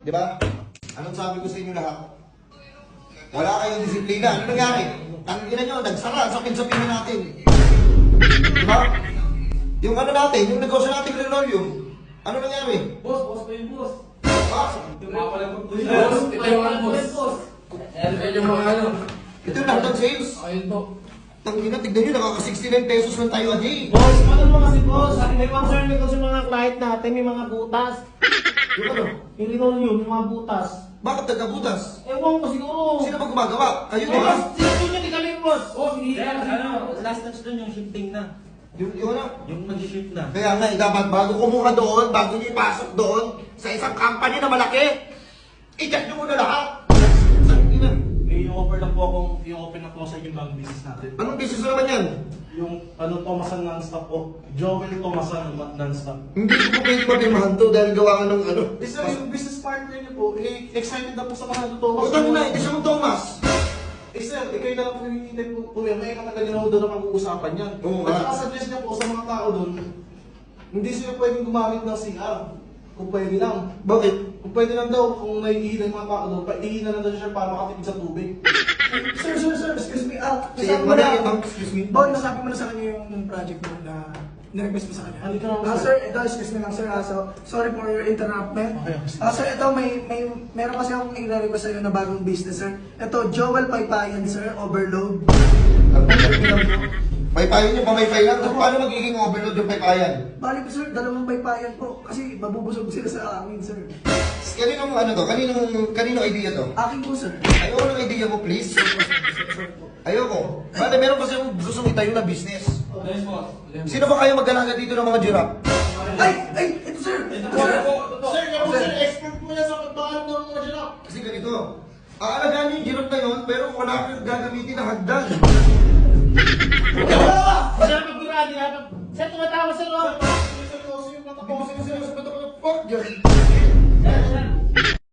Di ba? Anong sabi ko sa inyo lahat? Wala kayong disiplina. Ano nangyari? Tangina nyo, nagsara sa pinsapin natin. Di ba? Yung ano natin, yung negosyo natin linoleum. Ano nangyari? Boss pa yung boss. Boss? Ito yung mga boss. Ito yung mga ano. Ito yung lahat ng sales. Ayun po. Tangina, tignan nyo, nakaka-69 pesos lang tayo a day. Boss, ano mo kasi boss? May concern ko sa mga client natin, may mga butas. Yung ano? Yung linoleum, yung mga butas. Bakit nagkabutas? Ewan ko siguro. Sino ba gumagawa? Kayo di ba? Boss, sino niya ni kami boss? Oh, hindi. Last touch doon yung shifting na. Yung ano? Yung mag-shift na. Kaya nga, dapat bago kumuha doon, bago nyo ipasok doon, sa isang company na malaki, i-check nyo muna lahat. Tangina. May i-offer lang po akong i-open na po sa inyong bagong business natin. Anong business na naman yan? Yung Thomasan non-stop po. Joel Thomasan non-stop. Hindi ko po pwede mapirmahan to dahil gawa ka ng ano. Sir, yung business partner niyo po, excited na po sa mga Thomas. Utang na, hindi siya mong Thomas. Sir, kayo na lang po hinihintay po yan. May katagal na doon ang pag-uusapan yan. Oo, At saka suggest niya po sa mga tao doon, hindi sila pwedeng gumamit ng CR. Kung pwede lang. Bakit? Kung pwede lang daw, kung naiihi ng mga tao doon, paiihi na lang daw siya para makatipid sa tubig. Sir, excuse me. Sige, Nasabi mo madali, na, excuse me. Boy, nasabi mo na sa kanya yung project mo na nirequest mo sa kanya. Halika na, Sir, ito, excuse me lang, sir. So, sorry for your interruption. Okay. Sir, ito, meron kasi akong i-request sa'yo na bagong business, sir. Ito, Joel Paypayan, sir, Overload. Paypayan nyo pa may lang. Paano magiging overload yung paypayan? Bali po, sir, dalawang paypayan po. Kasi mabubusog sila sa amin, sir. Kaninong ano to? Kaninong idea to? Akin po, sir. Ayoko ng idea mo, please. Ayoko. Bale, meron kasi akong gustong itayo na business. Yes, boss. Sino ba kaya mag-alaga dito ng mga giraffe? Ito, sir. Sir, expert mo yan sa pagbahan ng mga giraffe. Kasi ganito, aalagaan niyo yung giraffe na yun, pero wala kang gagamitin na hagdan. Sir, magdura, di na. Sir, tumatawa sir. Oh. Fuck, Jerry.